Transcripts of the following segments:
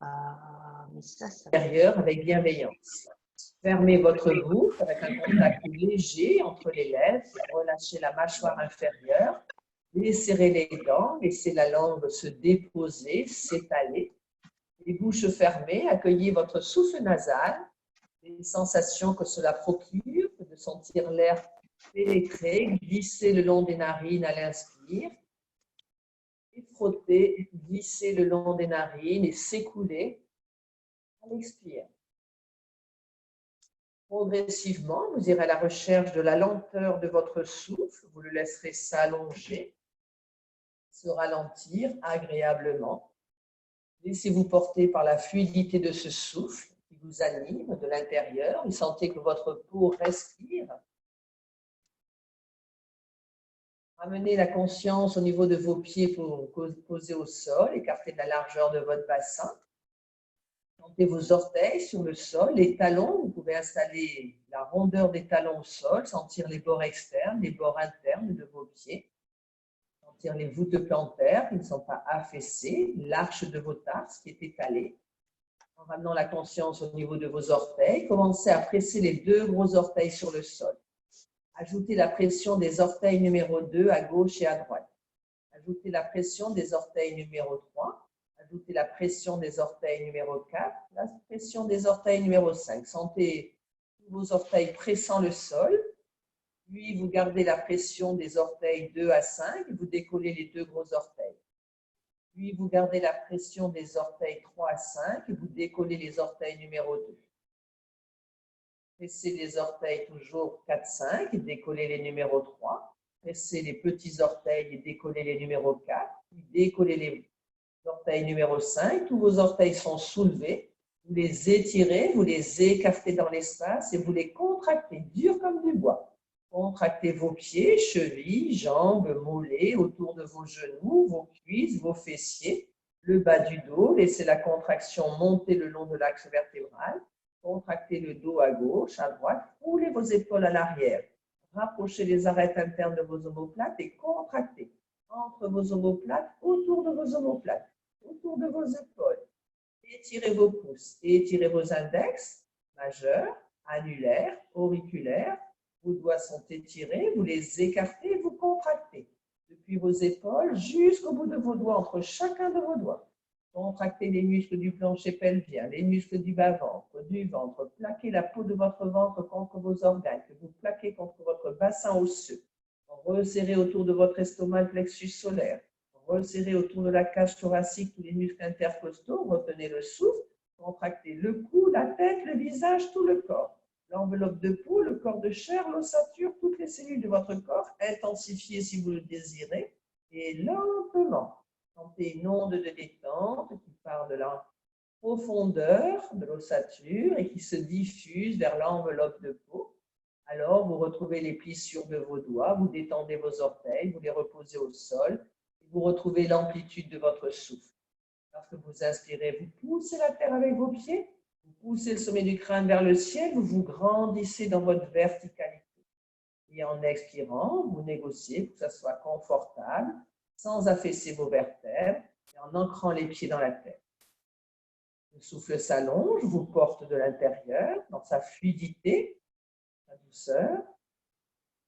Mais ça Intérieur avec bienveillance. Fermez votre bouche avec un contact léger entre les lèvres. Relâchez la mâchoire inférieure. Desserrez les dents. Laissez la langue se déposer, s'étaler. Les bouches fermées. Accueillez votre souffle nasal. Les sensations que cela procure, de sentir l'air pénétrer, glisser le long des narines à l'inspire. Et frotter, glisser le long des narines et s'écouler à l'expire. Progressivement, vous irez à la recherche de la lenteur de votre souffle. Vous le laisserez s'allonger, se ralentir agréablement. Laissez-vous porter par la fluidité de ce souffle qui vous anime de l'intérieur. Vous sentez que votre peau respire. Ramenez la conscience au niveau de vos pieds pour poser au sol, écartez de la largeur de votre bassin. Sentez vos orteils sur le sol, les talons, vous pouvez installer la rondeur des talons au sol, sentir les bords externes, les bords internes de vos pieds, sentir les voûtes plantaires qui ne sont pas affaissées, l'arche de vos tarses qui est étalée. En ramenant la conscience au niveau de vos orteils, commencez à presser les deux gros orteils sur le sol. Ajoutez la pression des orteils numéro 2 à gauche et à droite. Ajoutez la pression des orteils numéro 3. Ajoutez la pression des orteils numéro 4, la pression des orteils numéro 5. Sentez tous vos orteils pressant le sol. Puis, vous gardez la pression des orteils 2 à 5. Vous décollez les deux gros orteils. Puis, vous gardez la pression des orteils 3 à 5. Vous décollez les orteils numéro 2. Pressez les orteils toujours 4, 5. Décollez les numéros 3. Pressez les petits orteils et décollez les numéros 4. Puis, décollez les orteils numéro 5, tous vos orteils sont soulevés, vous les étirez, vous les écartez dans l'espace et vous les contractez, dur comme du bois. Contractez vos pieds, chevilles, jambes, mollets, autour de vos genoux, vos cuisses, vos fessiers, le bas du dos, laissez la contraction monter le long de l'axe vertébral, contractez le dos à gauche, à droite, roulez vos épaules à l'arrière, rapprochez les arêtes internes de vos omoplates et contractez entre vos omoplates, autour de vos omoplates, autour de vos épaules. Étirez vos pouces, étirez vos index, majeurs, annulaires, auriculaires. Vos doigts sont étirés, vous les écartez, vous contractez. Depuis vos épaules jusqu'au bout de vos doigts, entre chacun de vos doigts. Contractez les muscles du plancher pelvien, les muscles du bas-ventre, du ventre. Plaquez la peau de votre ventre contre vos organes, que vous plaquez contre votre bassin osseux. Resserrez autour de votre estomac le plexus solaire. Resserrez autour de la cage thoracique tous les muscles intercostaux. Retenez le souffle. Contractez le cou, la tête, le visage, tout le corps. L'enveloppe de peau, le corps de chair, l'ossature, toutes les cellules de votre corps. Intensifiez si vous le désirez. Et lentement, sentez une onde de détente qui part de la profondeur de l'ossature et qui se diffuse vers l'enveloppe de peau. Alors, vous retrouvez les plissures de vos doigts, vous détendez vos orteils, vous les reposez au sol, et vous retrouvez l'amplitude de votre souffle. Lorsque vous inspirez, vous poussez la terre avec vos pieds, vous poussez le sommet du crâne vers le ciel, vous vous grandissez dans votre verticalité. Et en expirant, vous négociez pour que ça soit confortable, sans affaisser vos vertèbres, et en ancrant les pieds dans la terre. Le souffle s'allonge, vous porte de l'intérieur, dans sa fluidité, la douceur.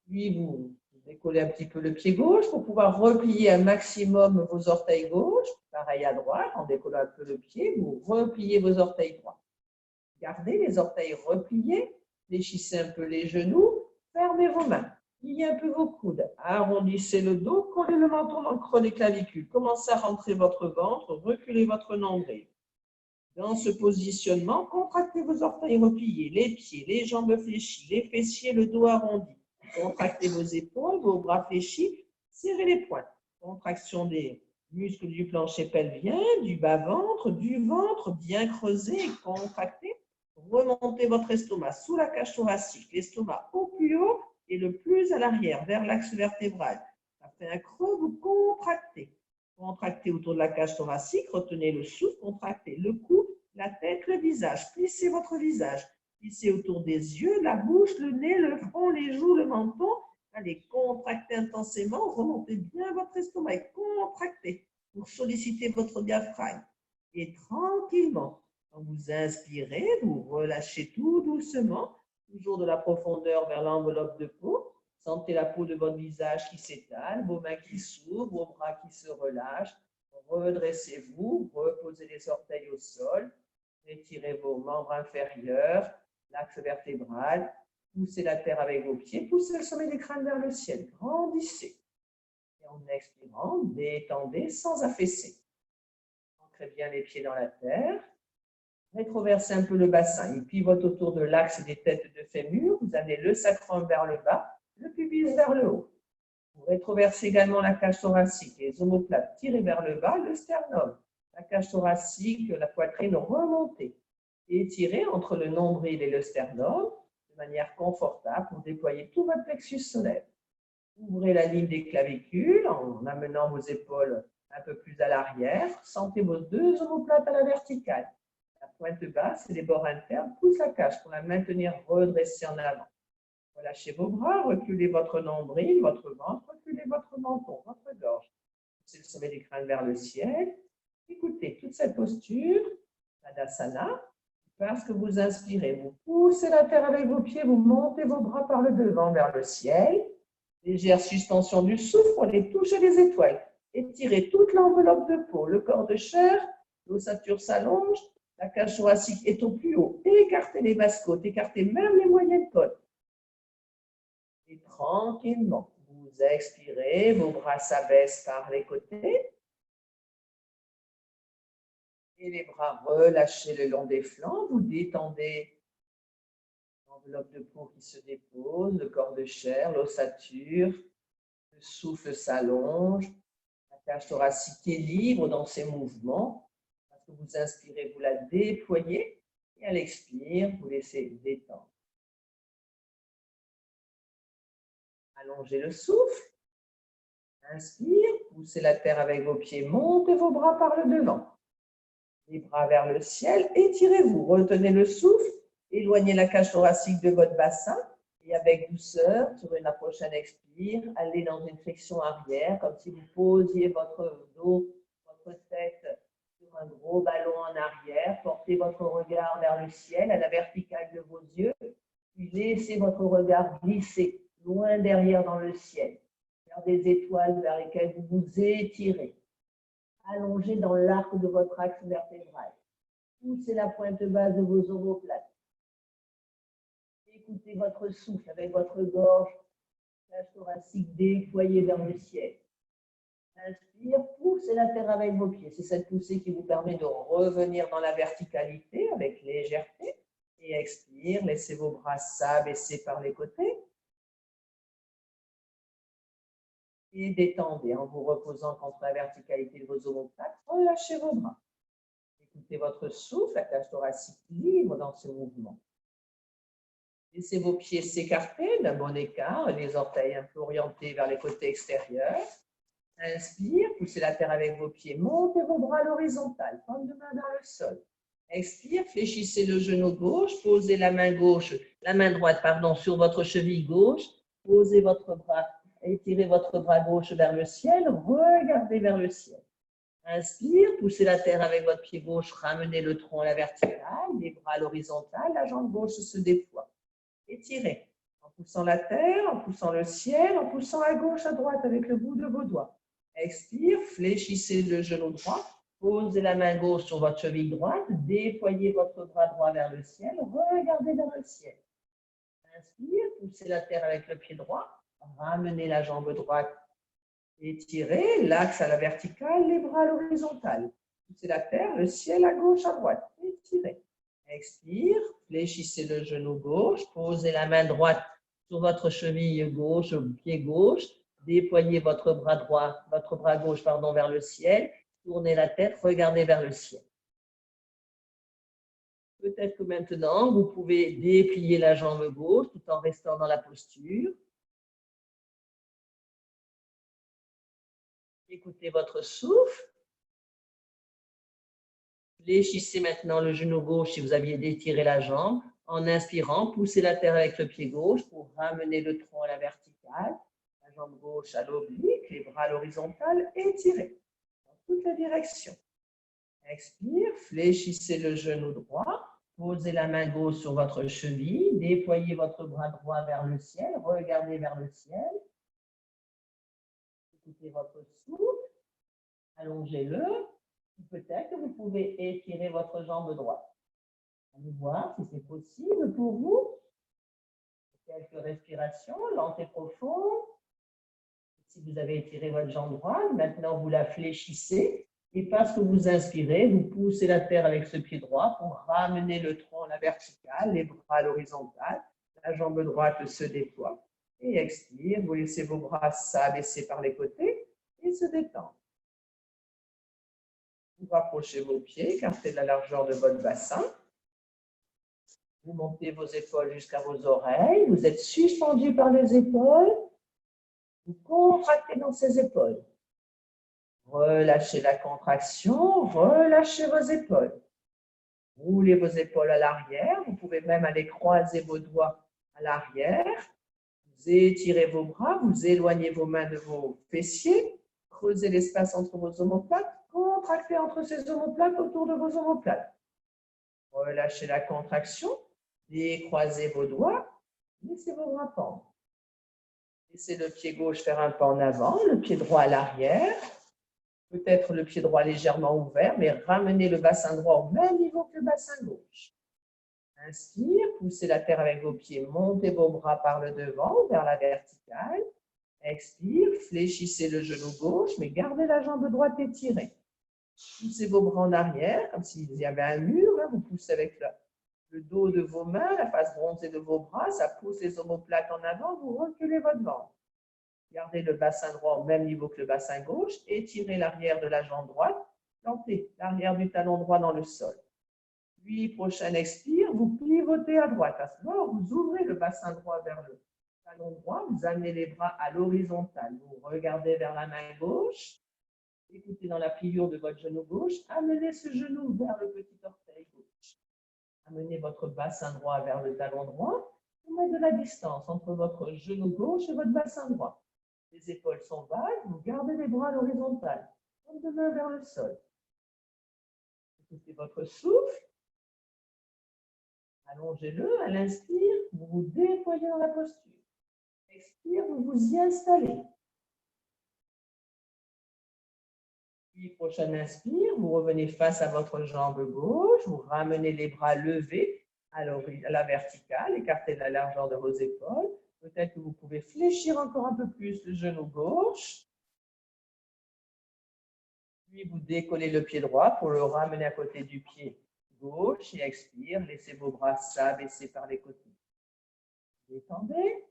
Puis vous décollez un petit peu le pied gauche pour pouvoir replier un maximum vos orteils gauches. Pareil à droite, en décollant un peu le pied, vous repliez vos orteils droits. Gardez les orteils repliés, fléchissez un peu les genoux, fermez vos mains, pliez un peu vos coudes, arrondissez le dos, collez le menton dans le creux des clavicules. Commencez à rentrer votre ventre, reculez votre nombril. Dans ce positionnement, contractez vos orteils repliés, les pieds, les jambes fléchies, les fessiers, le dos arrondi. Contractez vos épaules, vos bras fléchis, serrez les poings. Contraction des muscles du plancher pelvien, du bas-ventre, du ventre, bien creusé et contracté. Remontez votre estomac sous la cage thoracique, l'estomac au plus haut et le plus à l'arrière, vers l'axe vertébral. Ça fait un creux, vous contractez. Contractez autour de la cage thoracique, retenez le souffle, contractez le cou, la tête, le visage. Plissez votre visage. Plissez autour des yeux, la bouche, le nez, le front, les joues, le menton. Allez, contractez intensément, remontez bien votre estomac et contractez pour solliciter votre diaphragme. Et tranquillement, quand vous inspirez, vous relâchez tout doucement, toujours de la profondeur vers l'enveloppe de peau. Sentez la peau de votre visage qui s'étale, vos mains qui s'ouvrent, vos bras qui se relâchent. Redressez-vous, reposez les orteils au sol, étirez vos membres inférieurs, l'axe vertébral, poussez la terre avec vos pieds, poussez le sommet du crâne vers le ciel, grandissez. Et en expirant, détendez sans affaisser. Ancrez bien les pieds dans la terre. Rétroversez un peu le bassin. Il pivote autour de l'axe des têtes de fémur. Vous amenez le sacrum vers le bas, le pubis vers le haut. Vous rétroversez également la cage thoracique, les omoplates tirez vers le bas, le sternum. La cage thoracique, la poitrine remontée. Étirez entre le nombril et le sternum de manière confortable pour déployer tout votre plexus solaire. Ouvrez la ligne des clavicules en amenant vos épaules un peu plus à l'arrière. Sentez vos deux omoplates à la verticale. La pointe basse et les bords internes poussent la cage pour la maintenir redressée en avant. Relâchez vos bras, reculez votre nombril, votre ventre, reculez votre menton, votre gorge. Poussez le sommet du crâne vers le ciel. Écoutez toute cette posture, Tadasana. Parce que vous inspirez, vous poussez la terre avec vos pieds, vous montez vos bras par le devant vers le ciel. Légère suspension du souffle pour aller toucher les étoiles. Étirez toute l'enveloppe de peau, le corps de chair, l'ossature s'allonge, la cage thoracique est au plus haut. Écartez les basses côtes, écartez même les moyennes côtes. Et tranquillement, vous expirez, vos bras s'abaissent par les côtés. Et les bras relâchés le long des flancs, vous détendez l'enveloppe de peau qui se dépose, le corps de chair, l'ossature, le souffle s'allonge, la cage thoracique est libre dans ses mouvements. Parce que vous inspirez, vous la déployez et à l'expire, vous laissez détendre. Allongez le souffle. Inspire, poussez la terre avec vos pieds, montez vos bras par le devant. Les bras vers le ciel, étirez-vous, retenez le souffle, éloignez la cage thoracique de votre bassin et avec douceur, sur la prochaine expire, allez dans une flexion arrière, comme si vous posiez votre dos, votre tête sur un gros ballon en arrière. Portez votre regard vers le ciel, à la verticale de vos yeux, puis laissez votre regard glisser loin derrière dans le ciel, vers des étoiles vers lesquelles vous vous étirez. Allongez dans l'arc de votre axe vertébral. Poussez la pointe basse de vos omoplates. Écoutez votre souffle avec votre gorge, cage thoracique déployée vers le ciel. Inspire, poussez la terre avec vos pieds. C'est cette poussée qui vous permet de revenir dans la verticalité avec légèreté. Et expire, laissez vos bras s'abaisser par les côtés. Et détendez en vous reposant contre la verticalité de vos omoplates. Relâchez vos bras. Écoutez votre souffle, la cage thoracique libre dans ce mouvement. Laissez vos pieds s'écarter d'un bon écart, les orteils un peu orientés vers les côtés extérieurs. Inspire, poussez la terre avec vos pieds, montez vos bras à l'horizontale, paume de main vers le sol. Expire, fléchissez le genou gauche, posez la main droite, sur votre cheville gauche, posez votre bras, étirez votre bras gauche vers le ciel, regardez vers le ciel. Inspire, poussez la terre avec votre pied gauche, ramenez le tronc à la verticale, les bras à l'horizontale, la jambe gauche se déploie. Étirez, en poussant la terre, en poussant le ciel, en poussant à gauche, à droite avec le bout de vos doigts. Expire, fléchissez le genou droit, posez la main gauche sur votre cheville droite, déployez votre bras droit vers le ciel, regardez vers le ciel. Inspire, poussez la terre avec le pied droit, ramenez la jambe droite, étirez l'axe à la verticale, les bras à l'horizontale. Poussez la terre, le ciel à gauche, à droite, étirez. Expire, fléchissez le genou gauche, posez la main droite sur votre cheville gauche, pied gauche, déployez votre bras gauche vers le ciel, tournez la tête, regardez vers le ciel. Peut-être que maintenant, vous pouvez déplier la jambe gauche tout en restant dans la posture. Écoutez votre souffle. Fléchissez maintenant le genou gauche si vous aviez détiré la jambe. En inspirant, poussez la terre avec le pied gauche pour ramener le tronc à la verticale. La jambe gauche à l'oblique, les bras à l'horizontale, étirez dans toutes les directions. Expire, fléchissez le genou droit. Posez la main gauche sur votre cheville. Déployez votre bras droit vers le ciel. Regardez vers le ciel. Écoutez votre souffle. Allongez-le. Peut-être que vous pouvez étirer votre jambe droite. Allez voir si c'est possible pour vous. Quelques respirations lentes et profondes. Si vous avez étiré votre jambe droite, maintenant vous la fléchissez. Et parce que vous inspirez, vous poussez la terre avec ce pied droit pour ramener le tronc à la verticale, les bras à l'horizontale. La jambe droite se déploie. Et expire, vous laissez vos bras s'abaisser par les côtés et se détendre. Vous rapprochez vos pieds, écartez la largeur de votre bassin. Vous montez vos épaules jusqu'à vos oreilles. Vous êtes suspendu par les épaules. Vous contractez dans ces épaules. Relâchez la contraction, relâchez vos épaules. Roulez vos épaules à l'arrière. Vous pouvez même aller croiser vos doigts à l'arrière. Vous étirez vos bras, vous éloignez vos mains de vos fessiers. Creusez l'espace entre vos omoplates. Contractez entre ces omoplates autour de vos omoplates. Relâchez la contraction. Décroisez vos doigts. Laissez vos bras pendre. Laissez le pied gauche faire un pas en avant, le pied droit à l'arrière. Peut-être le pied droit légèrement ouvert, mais ramenez le bassin droit au même niveau que le bassin gauche. Inspire, poussez la terre avec vos pieds, montez vos bras par le devant vers la verticale. Expire, fléchissez le genou gauche, mais gardez la jambe droite étirée. Poussez vos bras en arrière, comme s'il y avait un mur. Vous poussez avec le dos de vos mains, la face bronzée de vos bras, ça pousse les omoplates en avant, vous reculez votre ventre. Gardez le bassin droit au même niveau que le bassin gauche, étirez l'arrière de la jambe droite, plantez l'arrière du talon droit dans le sol. Puis, prochain expire, vous pivotez à droite. À ce moment, vous ouvrez le bassin droit vers le talon droit, vous amenez les bras à l'horizontale. Vous regardez vers la main gauche, écoutez dans la pliure de votre genou gauche, amenez ce genou vers le petit orteil gauche. Amenez votre bassin droit vers le talon droit. Vous mettez de la distance entre votre genou gauche et votre bassin droit. Les épaules sont basses, vous gardez les bras à l'horizontale, comme de main vers le sol. Écoutez votre souffle. Allongez-le. À l'inspire, vous vous déployez dans la posture. Expire, vous vous y installez. Puis, prochain inspire, vous revenez face à votre jambe gauche, vous ramenez les bras levés à la verticale, écartez la largeur de vos épaules. Peut-être que vous pouvez fléchir encore un peu plus le genou gauche. Puis, vous décollez le pied droit pour le ramener à côté du pied gauche et expire. Laissez vos bras s'abaisser par les côtés. Détendez.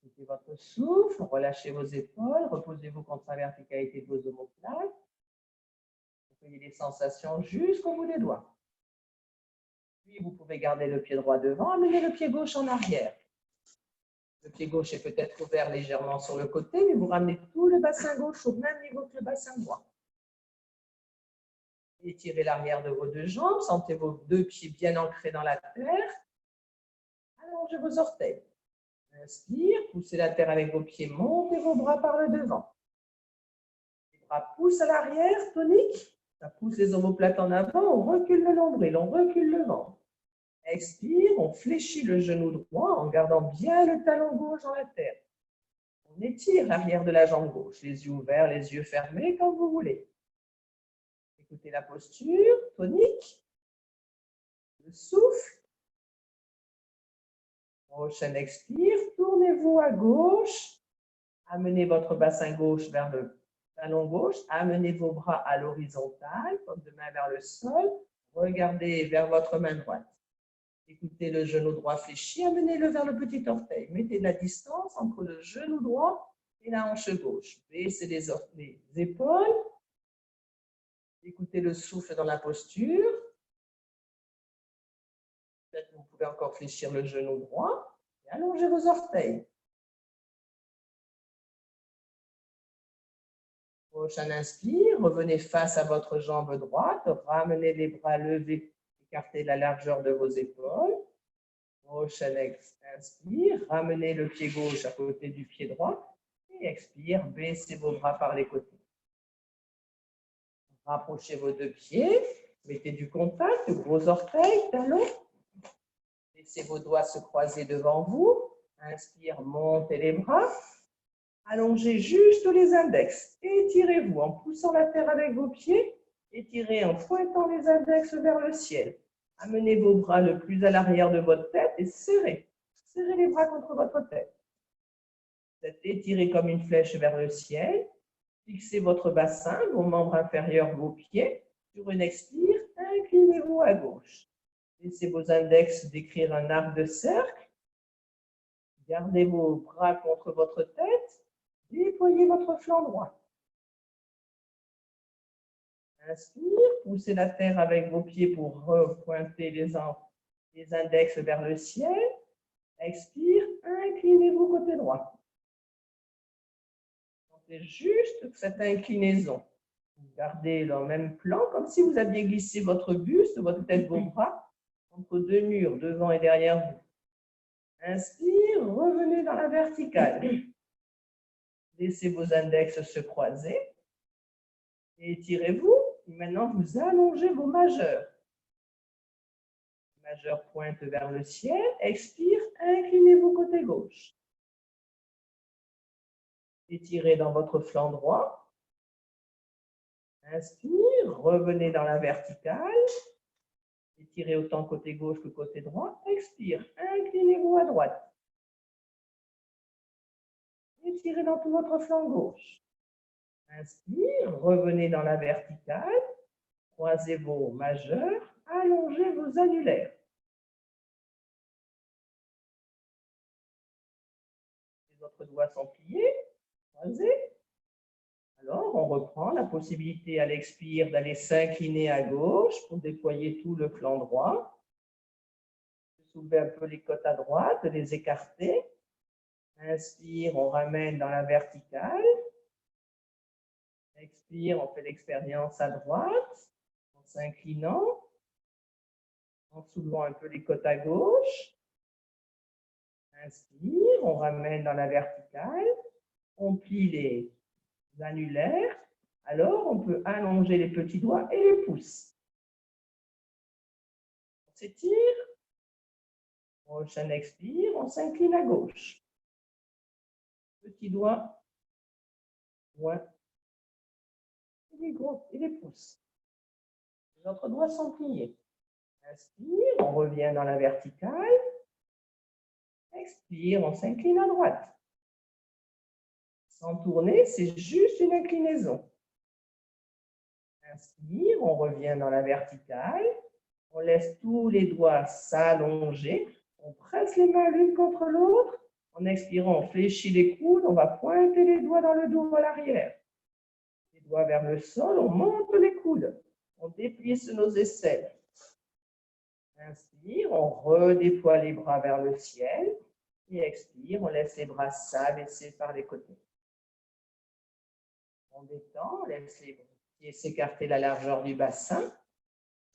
Écoutez votre souffle. Relâchez vos épaules. Reposez-vous contre la verticalité de vos omoplates. Recueillez les sensations jusqu'au bout des doigts. Puis, vous pouvez garder le pied droit devant. Amenez le pied gauche en arrière. Le pied gauche est peut-être ouvert légèrement sur le côté, mais vous ramenez tout le bassin gauche au même niveau que le bassin droit. Étirez l'arrière de vos deux jambes, sentez vos deux pieds bien ancrés dans la terre. Allongez vos orteils. Inspire, poussez la terre avec vos pieds, montez vos bras par le devant. Les bras poussent à l'arrière, tonique. Ça pousse les omoplates en avant, on recule le nombril, on recule le ventre. Expire, on fléchit le genou droit en gardant bien le talon gauche dans la terre. On étire l'arrière de la jambe gauche, les yeux ouverts, les yeux fermés, comme vous voulez. Écoutez la posture, tonique. Le souffle. Prochain expire, tournez-vous à gauche. Amenez votre bassin gauche vers le talon gauche. Amenez vos bras à l'horizontale, comme de main vers le sol. Regardez vers votre main droite. Écoutez le genou droit fléchi, amenez-le vers le petit orteil. Mettez de la distance entre le genou droit et la hanche gauche. Baissez les épaules. Écoutez le souffle dans la posture. Peut-être que vous pouvez encore fléchir le genou droit et allongez vos orteils. Prochain inspire, revenez face à votre jambe droite, ramenez les bras levés, écartez la largeur de vos épaules. Prochain inspire, ramenez le pied gauche à côté du pied droit et expire, baissez vos bras par les côtés. Rapprochez vos deux pieds. Mettez du contact, gros orteils, talons. Laissez vos doigts se croiser devant vous. Inspire, montez les bras. Allongez juste les index. Étirez-vous en poussant la terre avec vos pieds. Étirez en pointant les index vers le ciel. Amenez vos bras le plus à l'arrière de votre tête et serrez. Serrez les bras contre votre tête. Vous êtes étiré comme une flèche vers le ciel. Fixez votre bassin, vos membres inférieurs, vos pieds. Sur une expire, inclinez-vous à gauche. Laissez vos index décrire un arc de cercle. Gardez vos bras contre votre tête. Déployez votre flanc droit. Inspire, poussez la terre avec vos pieds pour repointer les index vers le ciel. Expire, inclinez-vous côté droit. Sentez juste cette inclinaison. Gardez le même plan, comme si vous aviez glissé votre buste, votre tête, vos bras entre deux murs, devant et derrière vous. Inspire, revenez dans la verticale. Laissez vos index se croiser. Étirez-vous. Et maintenant, vous allongez vos majeurs. Majeur pointe vers le ciel. Expire, inclinez-vous côté gauche. Étirez dans votre flanc droit. Inspire, revenez dans la verticale. Étirez autant côté gauche que côté droit. Expire, inclinez-vous à droite. Étirez dans tout votre flanc gauche. Inspire, revenez dans la verticale. Croisez vos majeurs. Allongez vos annulaires. Les autres doigts sont pliés, croisés. Alors, on reprend la possibilité à l'expire d'aller s'incliner à gauche pour déployer tout le flanc droit. Soulever un peu les côtes à droite, les écarter. Inspire, on ramène dans la verticale. Expire, on fait l'expérience à droite, en s'inclinant, en soulevant un peu les côtes à gauche. Inspire, on ramène dans la verticale. On plie les annulaires. Alors, on peut allonger les petits doigts et les pouces. On s'étire. Prochaine expire, on s'incline à gauche. Petits doigts, poing, et les pouces. Les autres doigts sont pliés. Inspire, on revient dans la verticale. Expire, on s'incline à droite. Sans tourner, c'est juste une inclinaison. Inspire, on revient dans la verticale. On laisse tous les doigts s'allonger. On presse les mains l'une contre l'autre. En expirant, on fléchit les coudes. On va pointer les doigts dans le dos à l'arrière. Les doigts vers le sol, on monte les coudes. On déplie sur nos aisselles. Inspire, on redéploie les bras vers le ciel. Et expire, on laisse les bras s'abaisser par les côtés. On détend, on laisse les pieds s'écarter la largeur du bassin.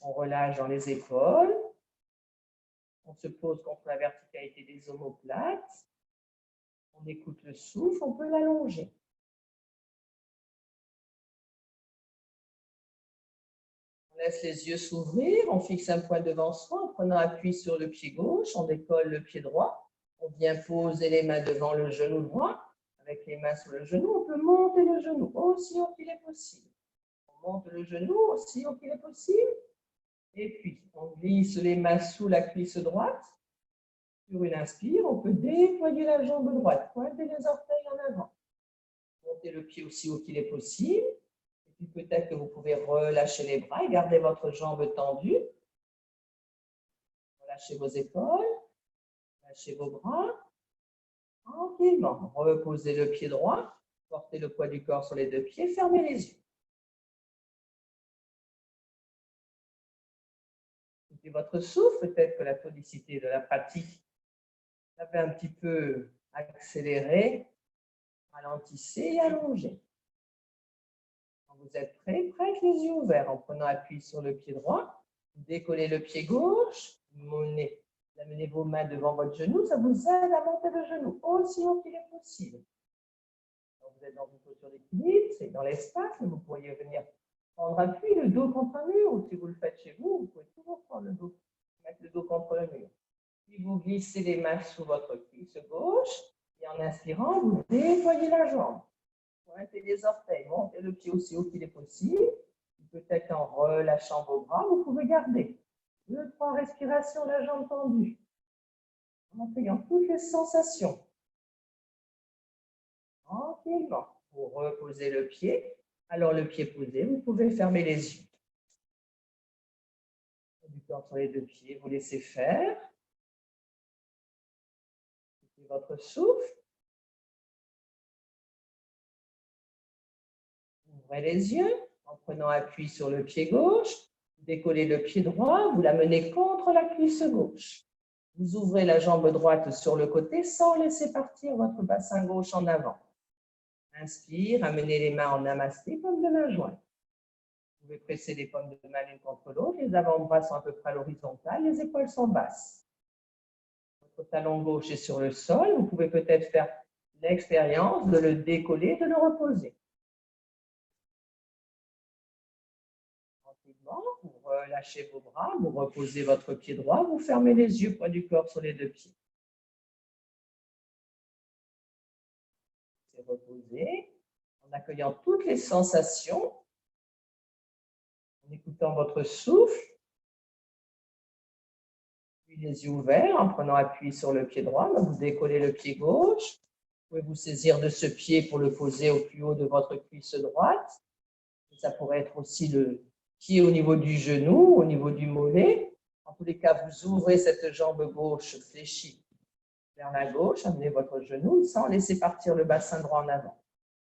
On relâche dans les épaules. On se pose contre la verticalité des omoplates. On écoute le souffle, on peut l'allonger. On laisse les yeux s'ouvrir, on fixe un point devant soi en prenant appui sur le pied gauche, on décolle le pied droit. On vient poser les mains devant le genou droit. Avec les mains sur le genou, on peut monter le genou aussi haut qu'il est possible. On monte le genou aussi haut qu'il est possible. Et puis, on glisse les mains sous la cuisse droite. Sur une inspire, on peut déployer la jambe droite, pointer les orteils en avant. Montez le pied aussi haut qu'il est possible. Et puis, peut-être que vous pouvez relâcher les bras et garder votre jambe tendue. Relâchez vos épaules. Lâchez vos bras. Tranquillement. Reposez le pied droit. Portez le poids du corps sur les deux pieds. Fermez les yeux. Écoutez votre souffle. Peut-être que la tonicité de la pratique avez un petit peu accéléré. Ralentissez et allongez. Quand vous êtes prêt, avec les yeux ouverts en prenant appui sur le pied droit. Décollez le pied gauche. Amenez vos mains devant votre genou. Ça vous aide à monter le genou aussi haut qu'il est possible. Quand vous êtes dans une posture d'équilibre, c'est dans l'espace, mais vous pourriez venir Prendre appui, le dos contre un mur, ou si vous le faites chez vous, vous pouvez toujours prendre le dos, mettre le dos contre le mur. Puis vous glissez les mains sous votre cuisse gauche, et en inspirant, vous déployez la jambe. Pointez les orteils, montez le pied aussi haut qu'il est possible. Peut-être en relâchant vos bras, vous pouvez garder 2-3 respirations, la jambe tendue, en accueillant toutes les sensations. Tranquillement, vous reposez le pied. Alors, le pied posé, vous pouvez fermer les yeux. Du corps sur les deux pieds, vous laissez faire. Écoutez votre souffle. Ouvrez les yeux en prenant appui sur le pied gauche. Vous décollez le pied droit, vous l'amenez contre la cuisse gauche. Vous ouvrez la jambe droite sur le côté sans laisser partir votre bassin gauche en avant. Inspire, amenez les mains en namasté, paume de main jointe. Vous pouvez presser les paumes de main l'une contre l'autre. Les avant-bras sont à peu près à l'horizontale, les épaules sont basses. Votre talon gauche est sur le sol. Vous pouvez peut-être faire l'expérience de le décoller, de le reposer. Tranquillement, vous relâchez vos bras, vous reposez votre pied droit, vous fermez les yeux, poids du corps sur les deux pieds. C'est reposé, en accueillant toutes les sensations, en écoutant votre souffle, puis les yeux ouverts, en prenant appui sur le pied droit, vous décollez le pied gauche. Vous pouvez vous saisir de ce pied pour le poser au plus haut de votre cuisse droite. Et ça pourrait être aussi le pied au niveau du genou, au niveau du mollet. En tous les cas, vous ouvrez cette jambe gauche fléchie vers la gauche, amenez votre genou sans laisser partir le bassin droit en avant.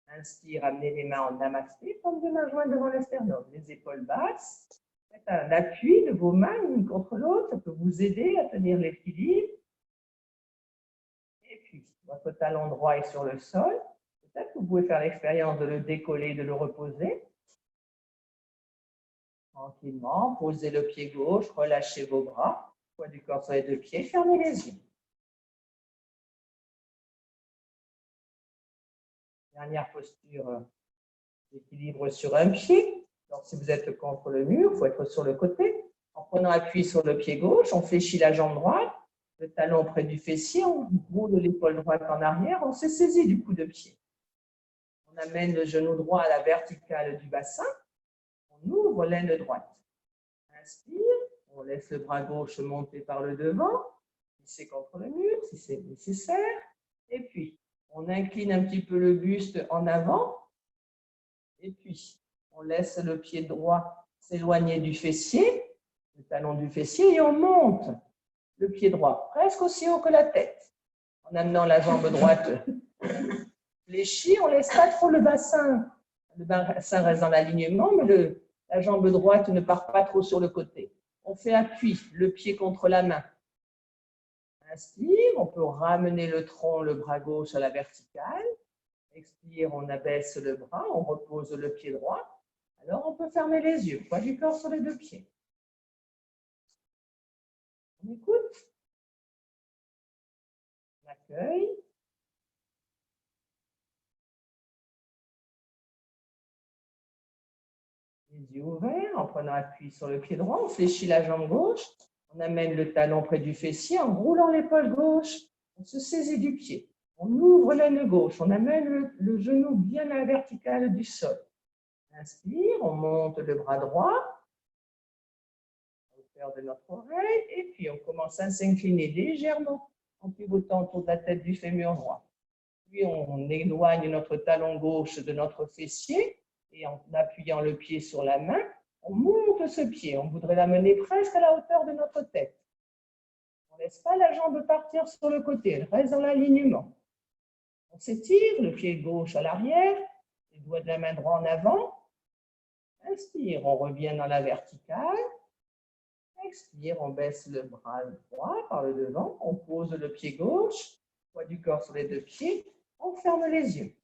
Inspire, amenez les mains en namasté, paume de main jointe devant l'esternum, les épaules basses. Faites un appui de vos mains l'une contre l'autre, ça peut vous aider à tenir l'équilibre. Et puis, votre talon droit est sur le sol. Peut-être que vous pouvez faire l'expérience de le décoller, de le reposer. Tranquillement, posez le pied gauche, relâchez vos bras, poids du corps sur les deux pieds, fermez les yeux. Dernière posture d'équilibre sur un pied. Alors, si vous êtes contre le mur, il faut être sur le côté. En prenant appui sur le pied gauche, on fléchit la jambe droite, le talon près du fessier, on roule l'épaule droite en arrière, on se saisit du coup de pied. On amène le genou droit à la verticale du bassin, on ouvre l'aine droite. Inspire, on laisse le bras gauche monter par le devant, glisser contre le mur si c'est nécessaire, et puis on incline un petit peu le buste en avant, et puis on laisse le pied droit s'éloigner du fessier, le talon du fessier, et on monte le pied droit presque aussi haut que la tête. En amenant la jambe droite fléchie, on ne laisse pas trop le bassin. Le bassin reste dans l'alignement, mais la jambe droite ne part pas trop sur le côté. On fait appui, le pied contre la main. Inspire, on peut ramener le tronc, le bras gauche à la verticale. Expire, on abaisse le bras, on repose le pied droit. Alors, on peut fermer les yeux, poids du corps sur les deux pieds. On écoute. On accueille. Les yeux ouverts, en prenant appui sur le pied droit, on fléchit la jambe gauche. On amène le talon près du fessier, en roulant l'épaule gauche. On se saisit du pied. On ouvre l'aine gauche. On amène le genou bien à la verticale du sol. Inspire, on monte le bras droit, à hauteur de notre oreille, et puis on commence à s'incliner légèrement en pivotant autour de la tête du fémur droit. Puis on éloigne notre talon gauche de notre fessier et en appuyant le pied sur la main, on monte ce pied. On voudrait l'amener presque à la hauteur de notre tête. On ne laisse pas la jambe partir sur le côté, elle reste dans l'alignement. On s'étire, le pied gauche à l'arrière, les doigts de la main droite en avant. Inspire, on revient dans la verticale. Expire, on baisse le bras droit par le devant. On pose le pied gauche, poids du corps sur les deux pieds. On ferme les yeux.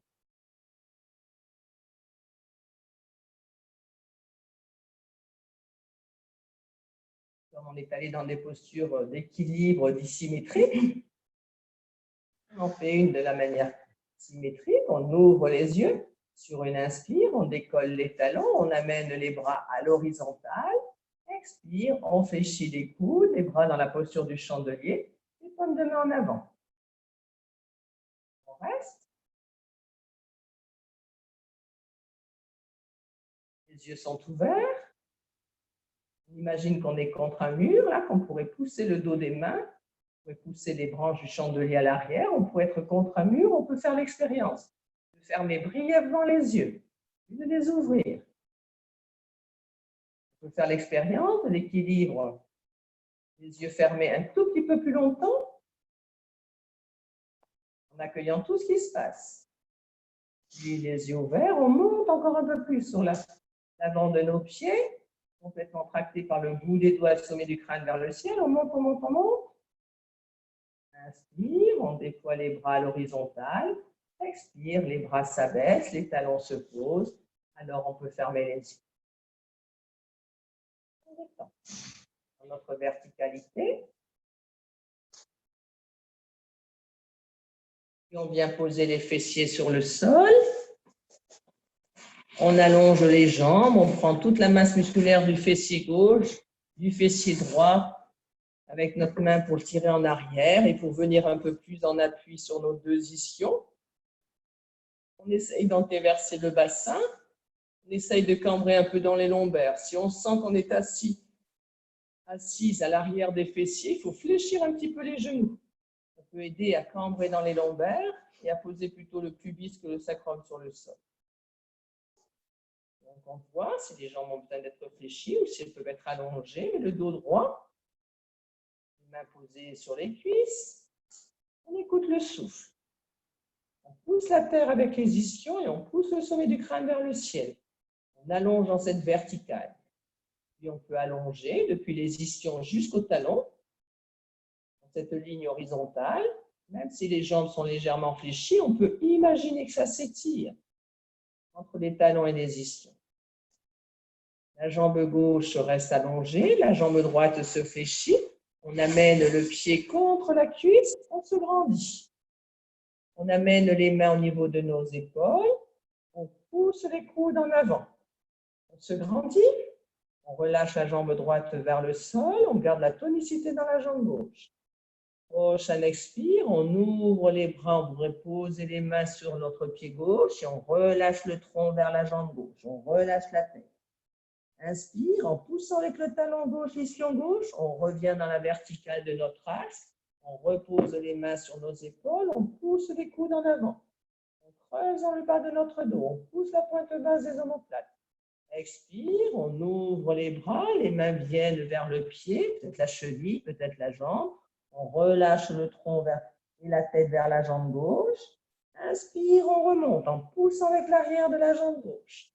Comme on est allé dans des postures d'équilibre, dissymétrie, on fait une de la manière symétrique. On ouvre les yeux. Sur une inspire, on décolle les talons, on amène les bras à l'horizontale. Expire, on fléchit les coudes, les bras dans la posture du chandelier, les paumes de main en avant. On reste. Les yeux sont ouverts. On imagine qu'on est contre un mur, là, qu'on pourrait pousser le dos des mains, on pourrait pousser les branches du chandelier à l'arrière, on pourrait être contre un mur, on peut faire l'expérience de fermer brièvement les yeux, puis de les ouvrir. On peut faire l'expérience de l'équilibre, les yeux fermés un tout petit peu plus longtemps, en accueillant tout ce qui se passe. Puis les yeux ouverts, on monte encore un peu plus sur l'avant de nos pieds, complètement tracté par le bout des doigts, le sommet du crâne vers le ciel. On monte, on monte, on monte. Inspire, on déploie les bras à l'horizontale. Expire, les bras s'abaissent, les talons se posent. Alors, on peut fermer les yeux. Dans notre verticalité. Puis on vient poser les fessiers sur le sol. On allonge les jambes, on prend toute la masse musculaire du fessier gauche, du fessier droit, avec notre main pour le tirer en arrière et pour venir un peu plus en appui sur nos deux ischions. On essaye d'antéverser le bassin. On essaye de cambrer un peu dans les lombaires. Si on sent qu'on est assise à l'arrière des fessiers, il faut fléchir un petit peu les genoux. Ça peut aider à cambrer dans les lombaires et à poser plutôt le pubis que le sacrum sur le sol. Donc on voit si les jambes ont besoin d'être fléchies ou si elles peuvent être allongées, mais le dos droit, les mains posées sur les cuisses, on écoute le souffle. On pousse la terre avec les ischions et on pousse le sommet du crâne vers le ciel. On allonge dans cette verticale. Puis on peut allonger depuis les ischions jusqu'au talon, dans cette ligne horizontale. Même si les jambes sont légèrement fléchies, on peut imaginer que ça s'étire entre les talons et les ischions. La jambe gauche reste allongée, la jambe droite se fléchit. On amène le pied contre la cuisse, on se grandit. On amène les mains au niveau de nos épaules, on pousse les coudes en avant. On se grandit, on relâche la jambe droite vers le sol, on garde la tonicité dans la jambe gauche. Prochaine expire, on ouvre les bras, on pourrait poser les mains sur notre pied gauche et on relâche le tronc vers la jambe gauche, on relâche la tête. Inspire, en poussant avec le talon gauche, l'ischion gauche, on revient dans la verticale de notre axe, on repose les mains sur nos épaules, on pousse les coudes en avant. On creuse dans le bas de notre dos, on pousse la pointe basse des omoplates. Expire, on ouvre les bras, les mains viennent vers le pied, peut-être la cheville, peut-être la jambe. On relâche le tronc et la tête vers la jambe gauche. Inspire, on remonte en poussant avec l'arrière de la jambe gauche.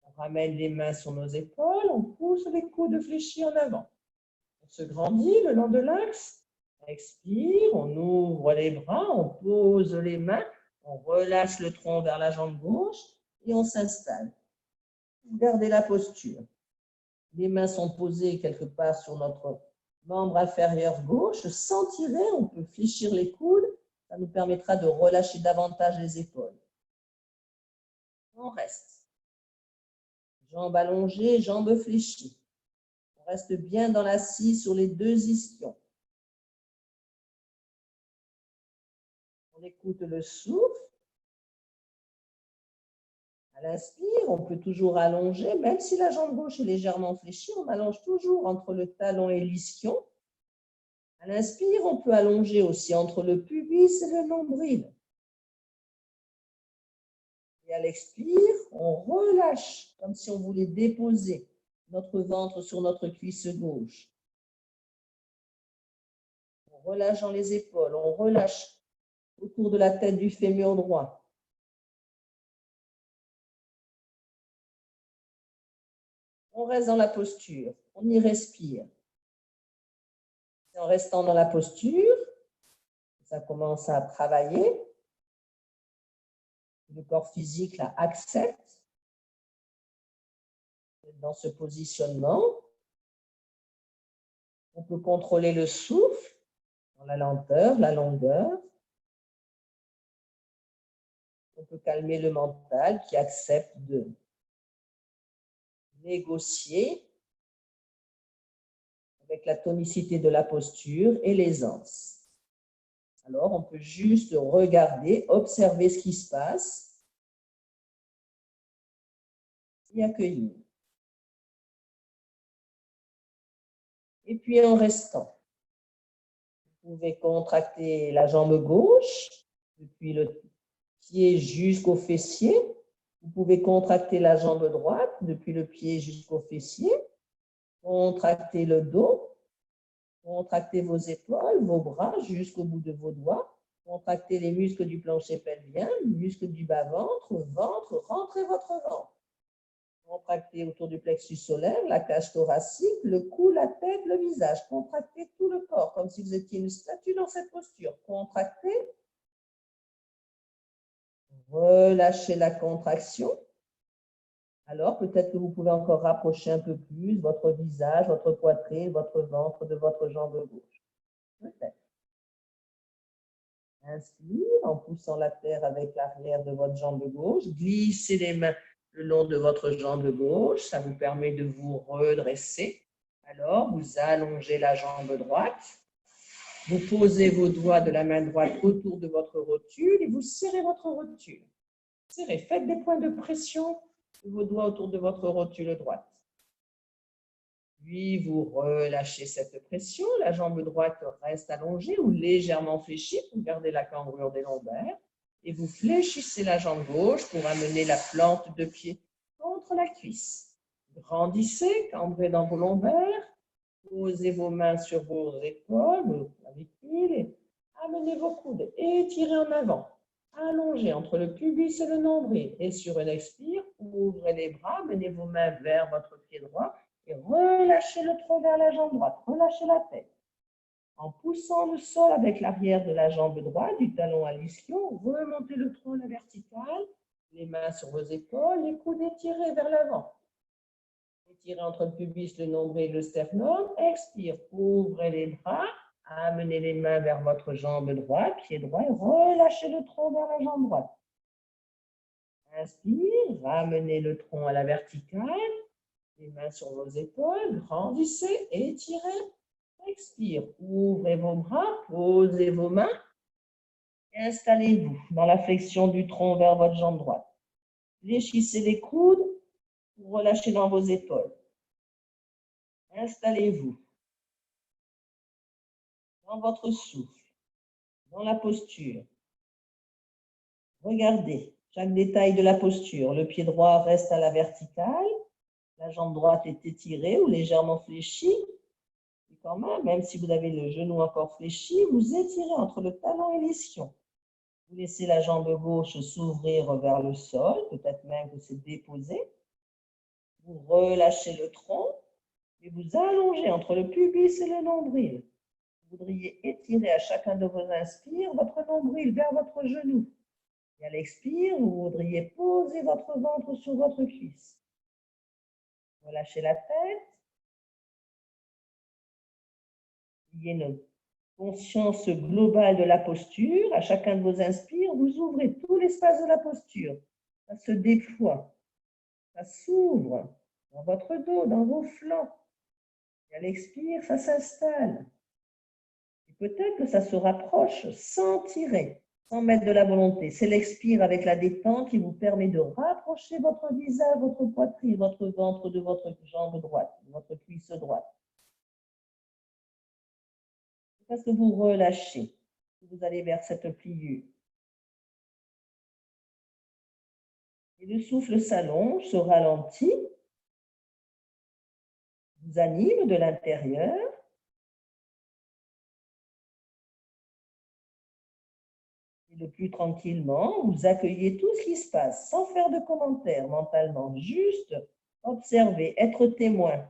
On ramène les mains sur nos épaules, on pousse les coudes fléchis en avant. On se grandit le long de l'axe. Expire, on ouvre les bras, on pose les mains, on relâche le tronc vers la jambe gauche et on s'installe. Gardez la posture. Les mains sont posées quelque part sur notre membre inférieur gauche. Sans tirer, on peut fléchir les coudes. Ça nous permettra de relâcher davantage les épaules. On reste. Jambes allongées, jambes fléchies. On reste bien dans la scie sur les deux ischions. On écoute le souffle. À l'inspire, on peut toujours allonger, même si la jambe gauche est légèrement fléchie, on allonge toujours entre le talon et l'ischion. À l'inspire, on peut allonger aussi entre le pubis et le nombril. Et à l'expire, on relâche, comme si on voulait déposer notre ventre sur notre cuisse gauche. On relâche dans les épaules, on relâche autour de la tête du fémur droit. On reste dans la posture, on y respire. Et en restant dans la posture, ça commence à travailler. Le corps physique là, accepte dans ce positionnement. On peut contrôler le souffle dans la lenteur, la longueur. On peut calmer le mental qui accepte de négocier avec la tonicité de la posture et l'aisance. Alors, on peut juste regarder, observer ce qui se passe et accueillir. Et puis, en restant, vous pouvez contracter la jambe gauche depuis le pied jusqu'au fessier. Vous pouvez contracter la jambe droite depuis le pied jusqu'au fessier. Contractez le dos. Contractez vos épaules, vos bras jusqu'au bout de vos doigts. Contractez les muscles du plancher pelvien, les muscles du bas-ventre, ventre, rentrez votre ventre. Contractez autour du plexus solaire, la cage thoracique, le cou, la tête, le visage. Contractez tout le corps, comme si vous étiez une statue dans cette posture. Contractez. Relâchez la contraction. Alors, peut-être que vous pouvez encore rapprocher un peu plus votre visage, votre poitrine, votre ventre de votre jambe gauche. Peut-être. Inspire en poussant la terre avec l'arrière de votre jambe gauche. Glissez les mains le long de votre jambe gauche. Ça vous permet de vous redresser. Alors, vous allongez la jambe droite. Vous posez vos doigts de la main droite autour de votre rotule et vous serrez votre rotule. Serrez, faites des points de pression de vos doigts autour de votre rotule droite. Puis, vous relâchez cette pression. La jambe droite reste allongée ou légèrement fléchie pour garder la cambrure des lombaires. Et vous fléchissez la jambe gauche pour amener la plante de pied contre la cuisse. Grandissez, cambrez dans vos lombaires. Posez vos mains sur vos épaules, vos clavicules. Et amenez vos coudes. Étirez en avant. Allongez entre le pubis et le nombril. Et sur une expire, ouvrez les bras. Menez vos mains vers votre pied droit. Et relâchez le tronc vers la jambe droite, relâchez la tête. En poussant le sol avec l'arrière de la jambe droite, du talon à l'ischio, remontez le tronc à la verticale, les mains sur vos épaules, les coudes étirés vers l'avant. Étirez entre le pubis, le nombril et le sternum. Expire, ouvrez les bras, amenez les mains vers votre jambe droite, pied droit, et relâchez le tronc vers la jambe droite. Inspire, ramenez le tronc à la verticale. Les mains sur vos épaules, grandissez, étirez, expire. Ouvrez vos bras, posez vos mains et installez-vous dans la flexion du tronc vers votre jambe droite. Fléchissez les coudes pour relâcher dans vos épaules. Installez-vous dans votre souffle, dans la posture. Regardez chaque détail de la posture. Le pied droit reste à la verticale. La jambe droite est étirée ou légèrement fléchie. Et quand même si vous avez le genou encore fléchi, vous étirez entre le talon et l'ischio. Vous laissez la jambe gauche s'ouvrir vers le sol, peut-être même que c'est déposé. Vous relâchez le tronc et vous allongez entre le pubis et le nombril. Vous voudriez étirer à chacun de vos inspires votre nombril vers votre genou. Et à l'expire, vous voudriez poser votre ventre sur votre cuisse. Relâchez la tête. Il y a une conscience globale de la posture. À chacun de vos inspires, vous ouvrez tout l'espace de la posture. Ça se déploie. Ça s'ouvre dans votre dos, dans vos flancs. Et à l'expire, ça s'installe. Et peut-être que ça se rapproche sans tirer, sans mettre de la volonté. C'est l'expire avec la détente qui vous permet de rapprocher votre visage, votre poitrine, votre ventre de votre jambe droite, de votre cuisse droite. Parce que vous relâchez, vous allez vers cette pliure. Et le souffle s'allonge, se ralentit, vous anime de l'intérieur. Et le plus tranquillement, vous accueillez tout ce qui se passe, sans faire de commentaires mentalement, juste observer, être témoin.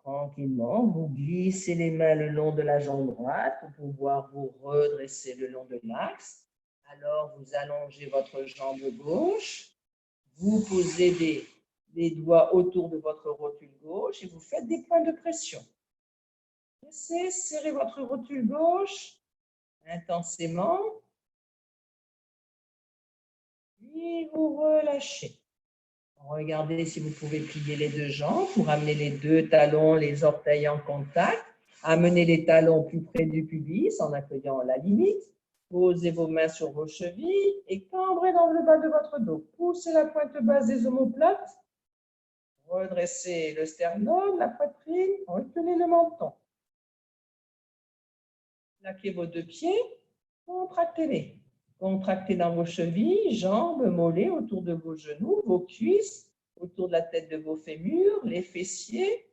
Tranquillement, vous glissez les mains le long de la jambe droite pour pouvoir vous redresser le long de l'axe. Alors, vous allongez votre jambe gauche. Vous posez des les doigts autour de votre rotule gauche et vous faites des points de pression. Laissez serrer votre rotule gauche intensément. Puis vous relâchez. Regardez si vous pouvez plier les deux jambes pour amener les deux talons, les orteils en contact. Amenez les talons plus près du pubis en accueillant la limite. Posez vos mains sur vos chevilles et cambrez dans le bas de votre dos. Poussez la pointe basse des omoplates. Redressez le sternum, la poitrine, reculez le menton. Plaquez vos deux pieds, contractez-les. Contractez dans vos chevilles, jambes, mollets, autour de vos genoux, vos cuisses, autour de la tête de vos fémurs, les fessiers,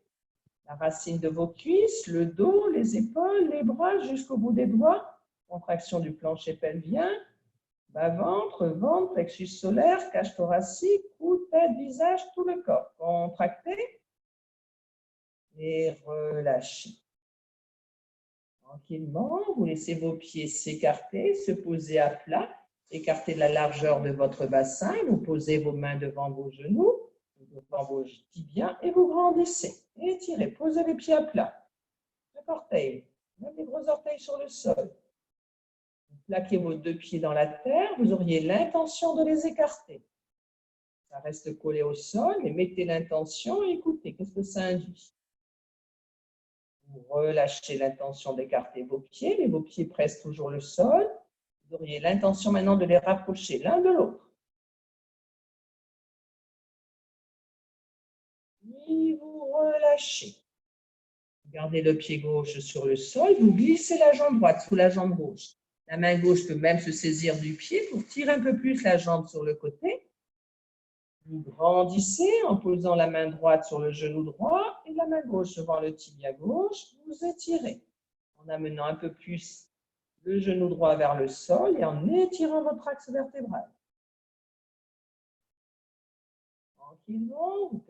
la racine de vos cuisses, le dos, les épaules, les bras jusqu'au bout des doigts. Contraction du plancher pelvien, bas-ventre, ventre, plexus solaire, cage thoracique, cou, tête, visage, tout le corps. Contractez et relâchez. Tranquillement, vous laissez vos pieds s'écarter, se poser à plat, écartez la largeur de votre bassin, vous posez vos mains devant vos genoux, devant vos tibias et vous grandissez. Étirez, posez les pieds à plat. Chaque orteil, même les gros orteils sur le sol. Vous plaquez vos deux pieds dans la terre, vous auriez l'intention de les écarter. Ça reste collé au sol, mais mettez l'intention et écoutez, qu'est-ce que ça induit? Vous relâchez l'intention d'écarter vos pieds, mais vos pieds pressent toujours le sol. Vous auriez l'intention maintenant de les rapprocher l'un de l'autre. Puis vous relâchez. Gardez le pied gauche sur le sol. Vous glissez la jambe droite sous la jambe gauche. La main gauche peut même se saisir du pied pour tirer un peu plus la jambe sur le côté. Vous grandissez en posant la main droite sur le genou droit et la main gauche devant le tibia gauche. Vous étirez en amenant un peu plus le genou droit vers le sol et en étirant votre axe vertébral. Tranquillement, vous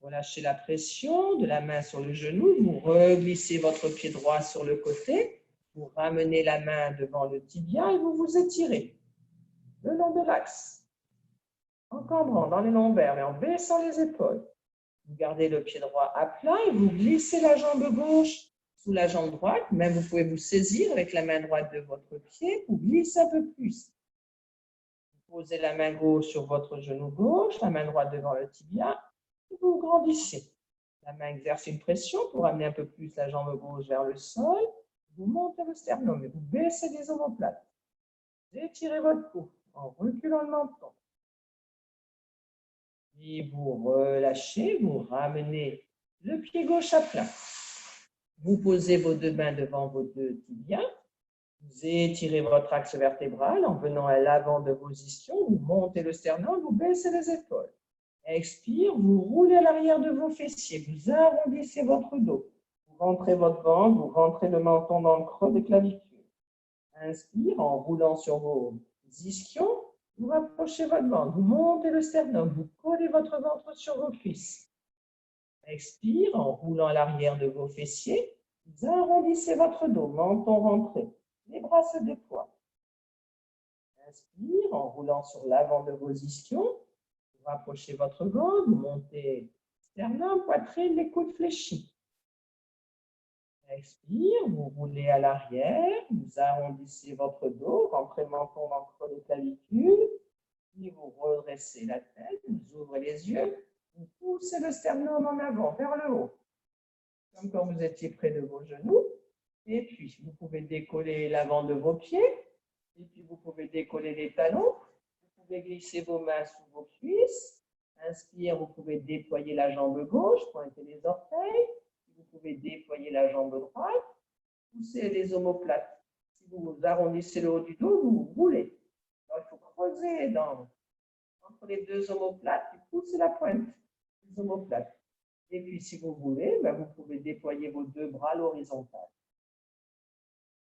relâchez la pression de la main sur le genou. Vous reglissez votre pied droit sur le côté. Vous ramenez la main devant le tibia et vous vous étirez le long de l'axe. En cambrant dans les lombaires et en baissant les épaules. Vous gardez le pied droit à plat et vous glissez la jambe gauche sous la jambe droite. Même vous pouvez vous saisir avec la main droite de votre pied. Vous glissez un peu plus. Vous posez la main gauche sur votre genou gauche, la main droite devant le tibia. Et vous grandissez. La main exerce une pression pour amener un peu plus la jambe gauche vers le sol. Vous montez le sternum et vous baissez les omoplates. Étirez votre cou en reculant le menton. Et vous relâchez, vous ramenez le pied gauche à plat. Vous posez vos deux mains devant vos deux tibias. Vous étirez votre axe vertébral en venant à l'avant de vos ischions. Vous montez le sternum, vous baissez les épaules. Expire, vous roulez à l'arrière de vos fessiers. Vous arrondissez votre dos. Vous rentrez votre ventre, vous rentrez le menton dans le creux des clavicules. Inspire en roulant sur vos ischions. Vous rapprochez votre ventre, vous montez le sternum, vous collez votre ventre sur vos cuisses. Expire en roulant à l'arrière de vos fessiers. Vous arrondissez votre dos, menton rentré. Les bras se déploient. Inspire en roulant sur l'avant de vos ischions. Vous rapprochez votre ventre, vous montez sternum, poitrine, les coudes fléchis. Expire, vous roulez à l'arrière, vous arrondissez votre dos, rentrez le menton dans le creux des clavicules, puis vous redressez la tête, vous ouvrez les yeux, vous poussez le sternum en avant, vers le haut, comme quand vous étiez près de vos genoux, et puis vous pouvez décoller l'avant de vos pieds, et puis vous pouvez décoller les talons, vous pouvez glisser vos mains sous vos cuisses, inspire, vous pouvez déployer la jambe gauche, pointer les orteils, vous pouvez déployer la jambe droite, pousser les omoplates. Si vous arrondissez le haut du dos, vous roulez. Alors, il faut creuser entre les deux omoplates et pousser la pointe des omoplates. Et puis, si vous voulez, vous pouvez déployer vos deux bras à l'horizontale.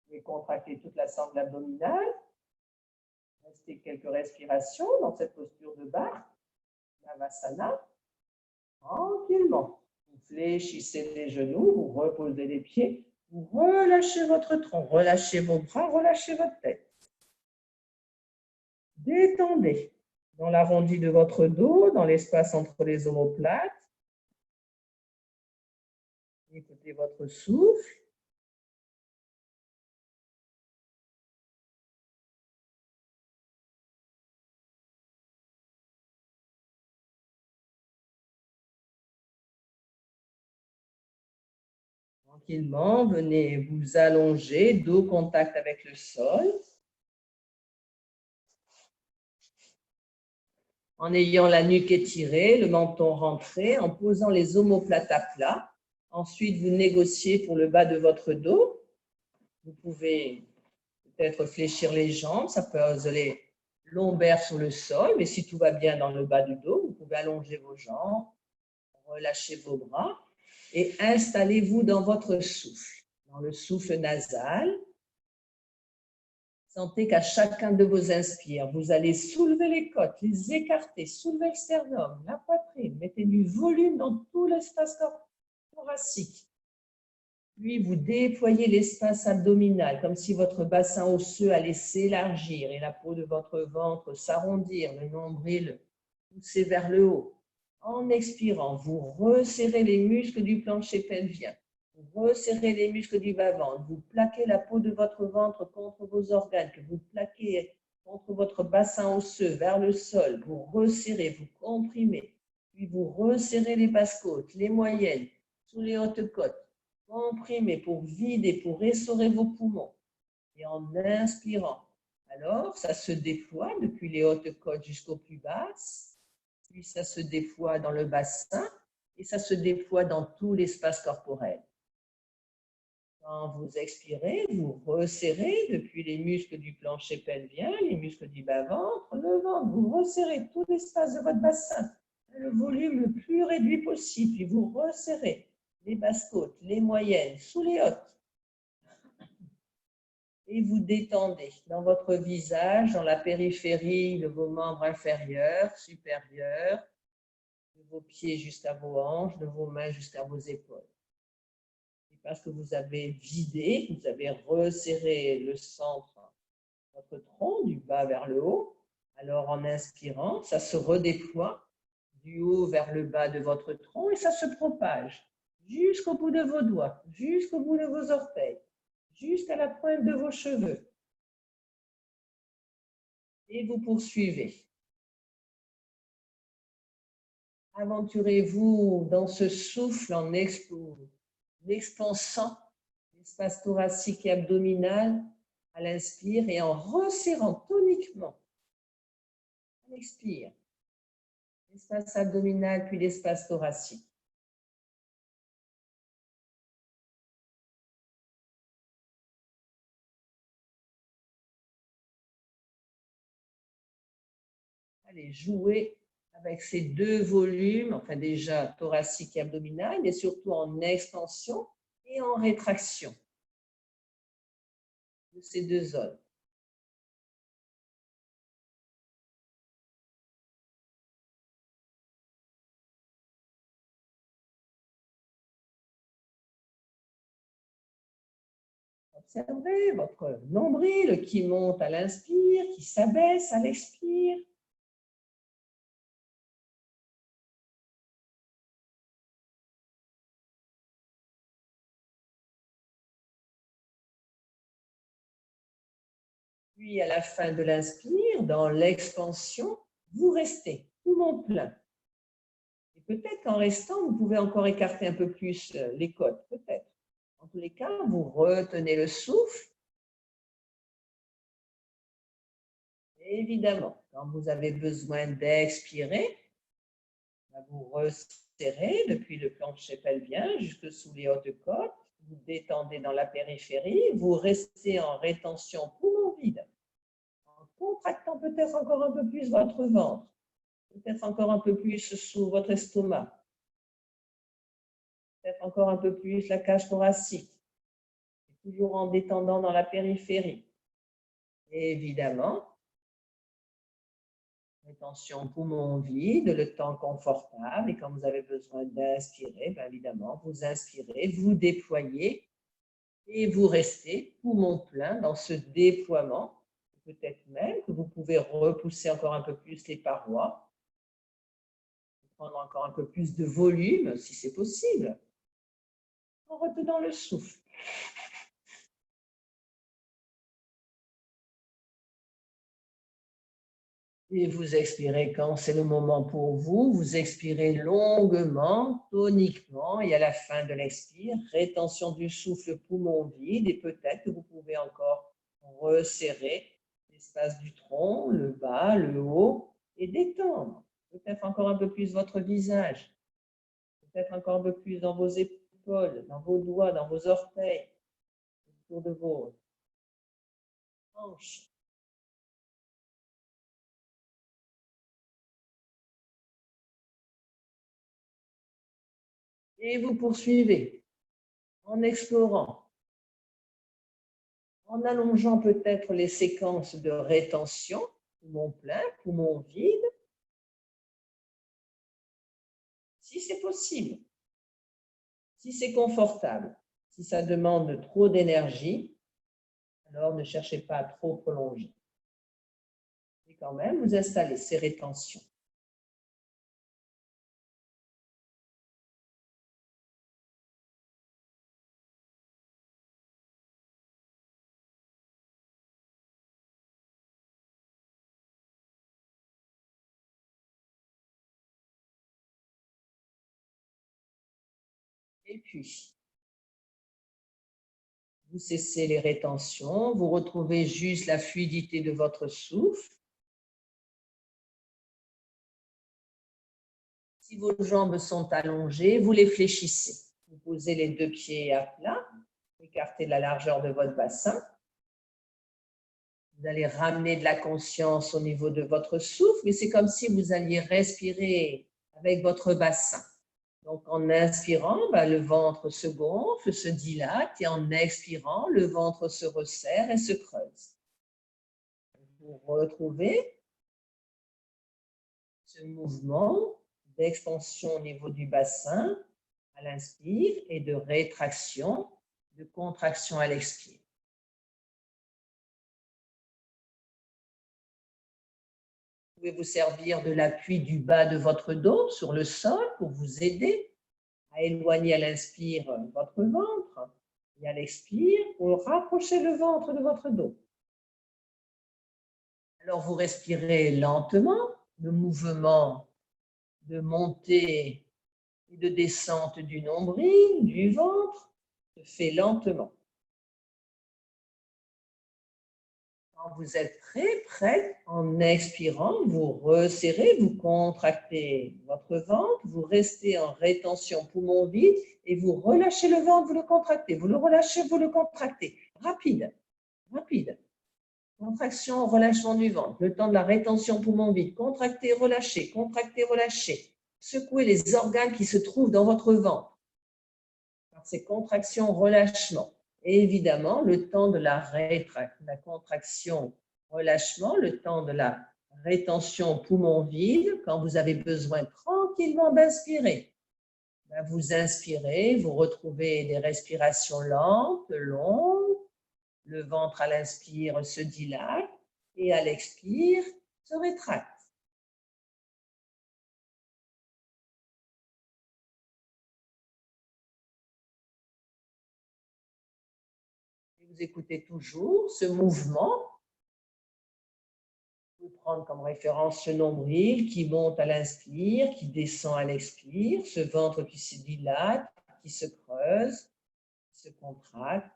Vous pouvez contracter toute la sangle abdominale. Restez quelques respirations dans cette posture de barre, Navasana, tranquillement. Vous fléchissez les genoux, vous reposez les pieds, vous relâchez votre tronc, relâchez vos bras, relâchez votre tête. Détendez. dans l'arrondi de votre dos, dans l'espace entre les omoplates. Écoutez votre souffle. Tranquillement, venez vous allonger, dos contact avec le sol. En ayant la nuque étirée, le menton rentré, en posant les omoplates à plat. Ensuite, vous négociez pour le bas de votre dos. Vous pouvez peut-être fléchir les jambes, ça peut poser lombaires sur le sol, mais si tout va bien dans le bas du dos, vous pouvez allonger vos jambes, relâcher vos bras et installez-vous dans votre souffle, dans le souffle nasal. Sentez qu'à chacun de vos inspires, vous allez soulever les côtes, les écarter, soulever le sternum, la poitrine, mettez du volume dans tout l'espace thoracique. Puis vous déployez l'espace abdominal, comme si votre bassin osseux allait s'élargir et la peau de votre ventre s'arrondir, le nombril pousser vers le haut. En expirant, vous resserrez les muscles du plancher pelvien. Vous resserrez les muscles du bas-ventre, vous plaquez la peau de votre ventre contre vos organes, que vous plaquez contre votre bassin osseux vers le sol, vous resserrez, vous comprimez, puis vous resserrez les basses côtes, les moyennes, sous les hautes côtes, comprimez pour vider, pour essorer vos poumons. Et en inspirant, alors ça se déploie depuis les hautes côtes jusqu'aux plus basses, puis ça se déploie dans le bassin et ça se déploie dans tout l'espace corporel. Quand vous expirez, vous resserrez depuis les muscles du plancher pelvien, les muscles du bas-ventre, le ventre. Vous resserrez tout l'espace de votre bassin, le volume le plus réduit possible. Puis vous resserrez les basses côtes, les moyennes, sous les hautes. Et vous détendez dans votre visage, dans la périphérie de vos membres inférieurs, supérieurs, de vos pieds jusqu'à vos hanches, de vos mains jusqu'à vos épaules. Parce que vous avez vidé, vous avez resserré le centre de votre tronc, du bas vers le haut. Alors en inspirant, ça se redéploie du haut vers le bas de votre tronc et ça se propage jusqu'au bout de vos doigts, jusqu'au bout de vos orteils, jusqu'à la pointe de vos cheveux. Et vous poursuivez. Aventurez-vous dans ce souffle en expansant l'espace thoracique et abdominal à l'inspire et en resserrant toniquement à l'expire l'espace abdominal puis l'espace thoracique. Allez, jouez avec ces deux volumes, enfin déjà thoracique et abdominal, mais surtout en expansion et en rétraction de ces deux zones. Observez votre nombril qui monte à l'inspire, qui s'abaisse à l'expire. Puis à la fin de l'inspire, dans l'expansion, vous restez poumon plein. Et peut-être qu'en restant, vous pouvez encore écarter un peu plus les côtes, peut-être. En tous les cas, vous retenez le souffle. Et évidemment, quand vous avez besoin d'expirer, vous resserrez depuis le plancher pelvien jusque sous les hautes côtes. Vous détendez dans la périphérie. Vous restez en rétention poumon vide. En contractant peut-être encore un peu plus votre ventre. Peut-être encore un peu plus sous votre estomac. Peut-être encore un peu plus la cage thoracique. Toujours en détendant dans la périphérie. Et évidemment, rétention poumon vide, le temps confortable. Et quand vous avez besoin d'inspirer, bien évidemment, vous inspirez, vous déployez et vous restez poumon plein dans ce déploiement peut-être même que vous pouvez repousser encore un peu plus les parois, prendre encore un peu plus de volume, si c'est possible, en retenant le souffle. Et vous expirez quand c'est le moment pour vous. Vous expirez longuement, toniquement, et à la fin de l'expire, rétention du souffle, poumon vide, et peut-être que vous pouvez encore resserrer l'espace du tronc, le bas, le haut, et détendre. Peut-être encore un peu plus votre visage, peut-être encore un peu plus dans vos épaules, dans vos doigts, dans vos orteils, autour de vos hanches. Et vous poursuivez en explorant, en allongeant peut-être les séquences de rétention, poumon plein, poumon vide, si c'est possible, si c'est confortable. Si ça demande trop d'énergie, alors ne cherchez pas à trop prolonger. Et quand même, vous installez ces rétentions. Et puis, vous cessez les rétentions, vous retrouvez juste la fluidité de votre souffle. Si vos jambes sont allongées, vous les fléchissez. Vous posez les deux pieds à plat, écartez la largeur de votre bassin. Vous allez ramener de la conscience au niveau de votre souffle, mais c'est comme si vous alliez respirer avec votre bassin. Donc, en inspirant, le ventre se gonfle, se dilate, et en expirant, le ventre se resserre et se creuse. Vous retrouvez ce mouvement d'expansion au niveau du bassin à l'inspire et de rétraction, de contraction à l'expire. Vous pouvez vous servir de l'appui du bas de votre dos sur le sol pour vous aider à éloigner à l'inspire votre ventre et à l'expire pour rapprocher le ventre de votre dos. Alors vous respirez lentement, le mouvement de montée et de descente du nombril, du ventre, se fait lentement. Quand vous êtes prêt, en expirant, vous resserrez, vous contractez votre ventre, vous restez en rétention poumon vide et vous relâchez le ventre, vous le contractez, vous le relâchez, vous le contractez. Rapide, rapide. Contraction, relâchement du ventre, le temps de la rétention poumon vide, contractez, relâchez, contractez, relâchez. Secouez les organes qui se trouvent dans votre ventre par ces contractions, relâchement. Et évidemment, le temps de la contraction, relâchement, le temps de la rétention poumon vide, quand vous avez besoin tranquillement d'inspirer. Vous inspirez, vous retrouvez des respirations lentes, longues, le ventre à l'inspire se dilate et à l'expire se rétracte. Vous écoutez toujours ce mouvement. Vous prendre comme référence ce nombril qui monte à l'inspire, qui descend à l'expire, ce ventre qui se dilate, qui se creuse, qui se contracte.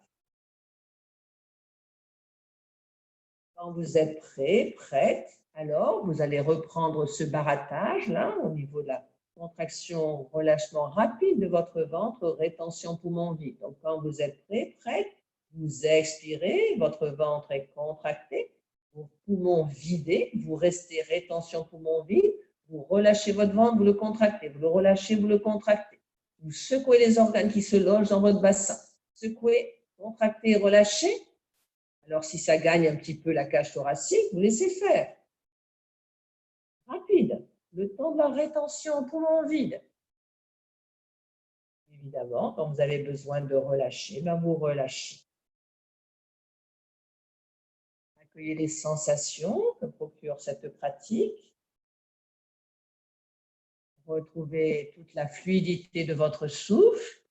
Quand vous êtes prête, alors vous allez reprendre ce barattage là au niveau de la contraction, relâchement rapide de votre ventre, rétention poumon vide. Donc quand vous êtes prête, vous expirez, votre ventre est contracté, vos poumons vidés, vous restez rétention poumon vide, vous relâchez votre ventre, vous le contractez, vous le relâchez, vous le contractez. Vous secouez les organes qui se logent dans votre bassin. Secouez, contractez, relâchez. Alors, si ça gagne un petit peu la cage thoracique, vous laissez faire. Rapide, le temps de la rétention poumon vide. Évidemment, quand vous avez besoin de relâcher, vous relâchez. Accueillez les sensations que procure cette pratique. Retrouvez toute la fluidité de votre souffle.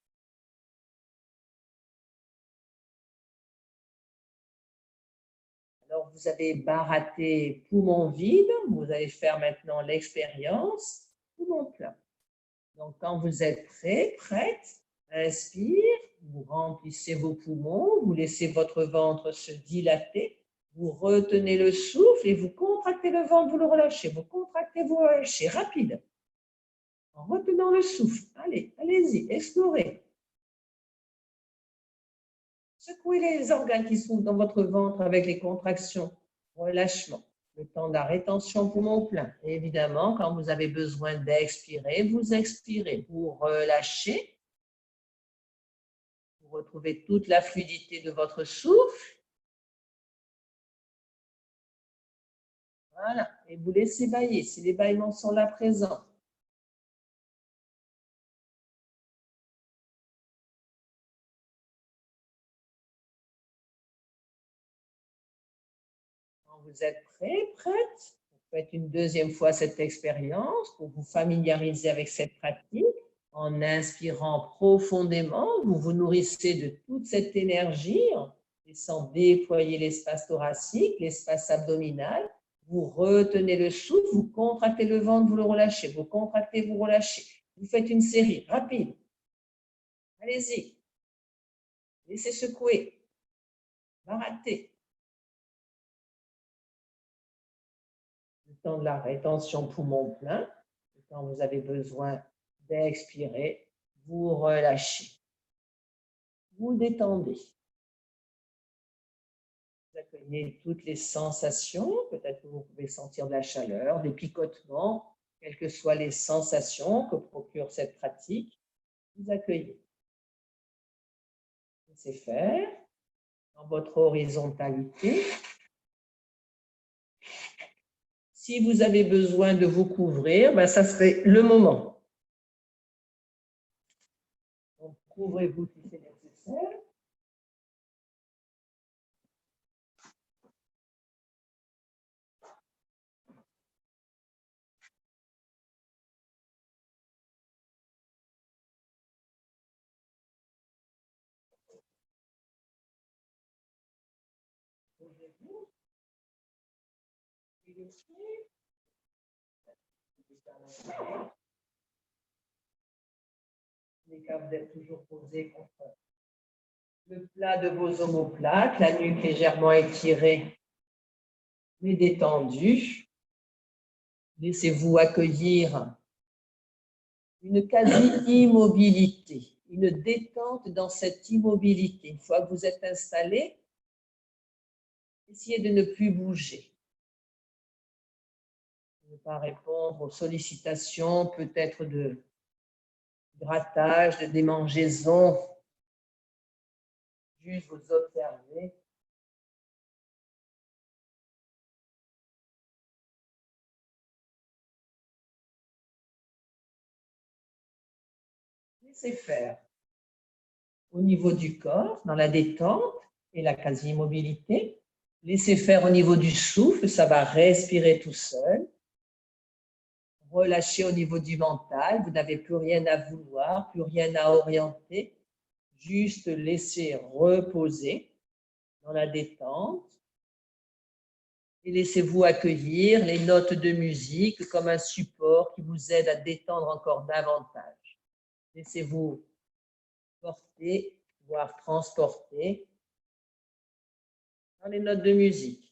Alors, vous avez baratté poumon vide. Vous allez faire maintenant l'expérience poumon plein. Donc, quand vous êtes prêt, prête, inspire, vous remplissez vos poumons, vous laissez votre ventre se dilater, vous retenez le souffle et vous contractez le ventre, vous le relâchez, vous contractez, vous relâchez, rapide. En retenant le souffle, allez, allez-y, explorez. Secouez les organes qui sont dans votre ventre avec les contractions, relâchement. Le temps de la rétention poumon plein. Et évidemment, quand vous avez besoin d'expirer, vous expirez. Vous relâchez. Vous retrouvez toute la fluidité de votre souffle. Voilà. Et vous laissez bâiller si les bâillements sont là présents. Quand vous êtes prêt, prête, vous faites une deuxième fois cette expérience pour vous familiariser avec cette pratique. En inspirant profondément, vous vous nourrissez de toute cette énergie, en laissant déployer l'espace thoracique, l'espace abdominal. Vous retenez le souffle, vous contractez le ventre, vous le relâchez. Vous contractez, vous relâchez. Vous faites une série rapide. Allez-y. Laissez secouer. Baratez. Le temps de la rétention poumon plein. Quand vous avez besoin d'expirer, vous relâchez. Vous détendez. Vous accueillez toutes les sensations. Peut-être que vous pouvez sentir de la chaleur, des picotements, quelles que soient les sensations que procure cette pratique. Vous accueillez. Laissez faire dans votre horizontalité. Si vous avez besoin de vous couvrir, ben ça serait le moment. Donc, couvrez-vous si c'est nécessaire. Les câbles d'être toujours posés contre le plat de vos omoplates, la nuque légèrement étirée mais détendue. Laissez-vous accueillir une quasi-immobilité, une détente dans cette immobilité. Une fois que vous êtes installé, essayez de ne plus bouger. Ne pas répondre aux sollicitations, peut-être de grattage, de démangeaison. Juste vous observer. Laissez faire. Au niveau du corps, dans la détente et la quasi-immobilité. Laissez faire au niveau du souffle, ça va respirer tout seul. Relâchez au niveau du mental, vous n'avez plus rien à vouloir, plus rien à orienter. Juste laissez reposer dans la détente. Et laissez-vous accueillir les notes de musique comme un support qui vous aide à détendre encore davantage. Laissez-vous porter, voire transporter dans les notes de musique.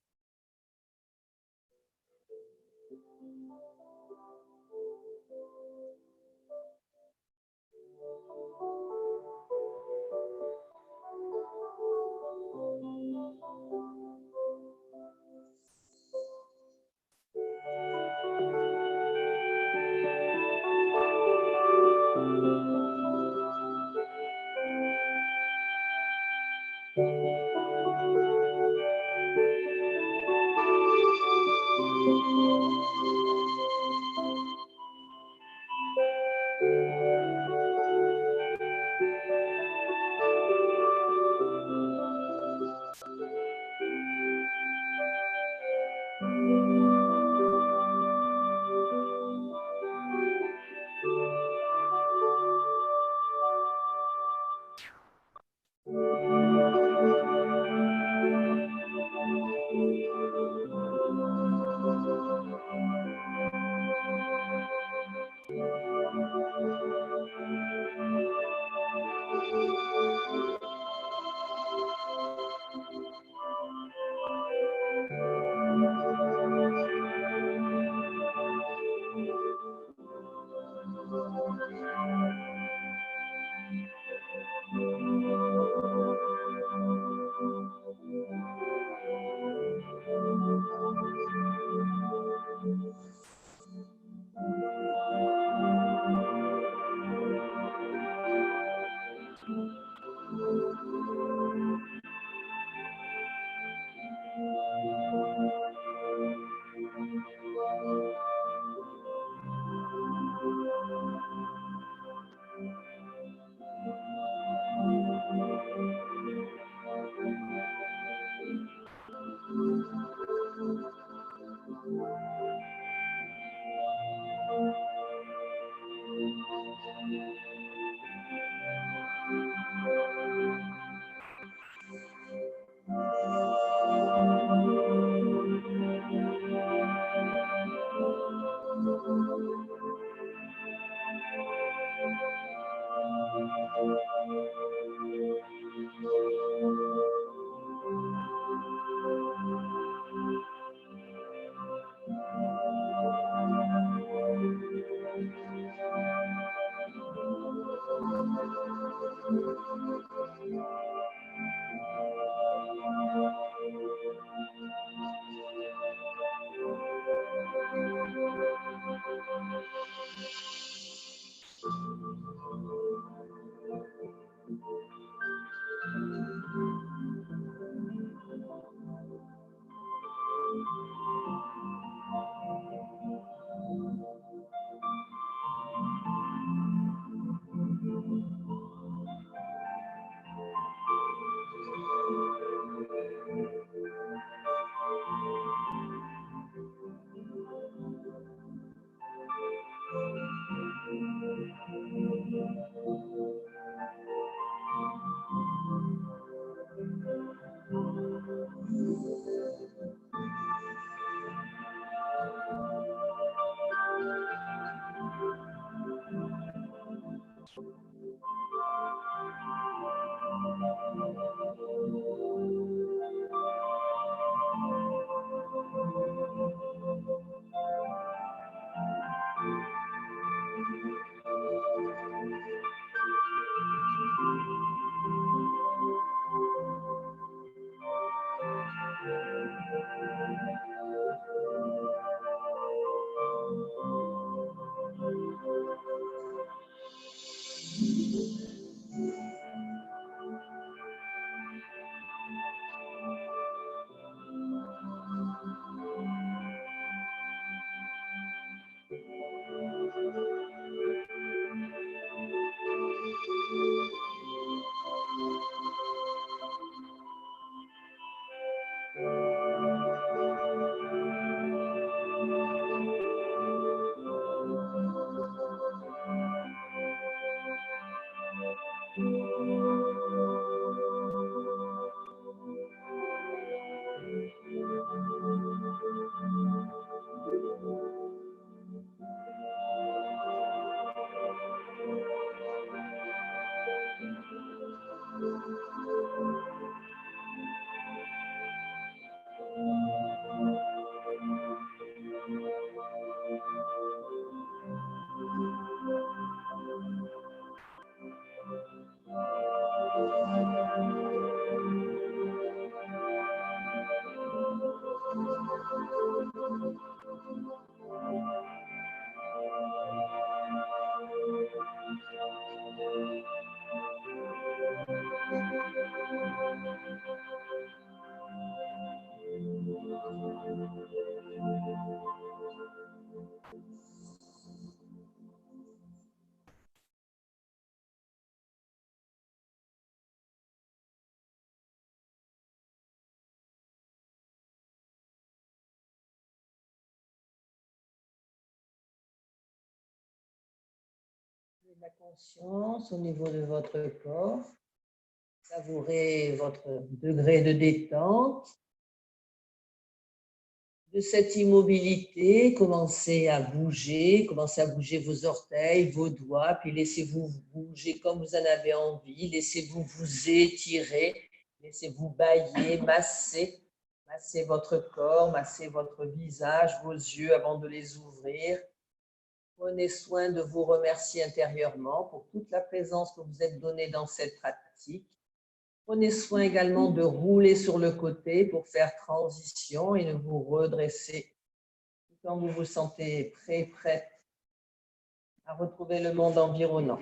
la conscience au niveau de votre corps. Savourez votre degré de détente. De cette immobilité, commencez à bouger vos orteils, vos doigts, puis laissez-vous bouger comme vous en avez envie, laissez-vous vous étirer, laissez-vous bâiller, masser votre corps, masser votre visage, vos yeux avant de les ouvrir. Prenez soin de vous remercier intérieurement pour toute la présence que vous êtes donnée dans cette pratique. Prenez soin également de rouler sur le côté pour faire transition et de vous redresser quand vous vous sentez prête à retrouver le monde environnant.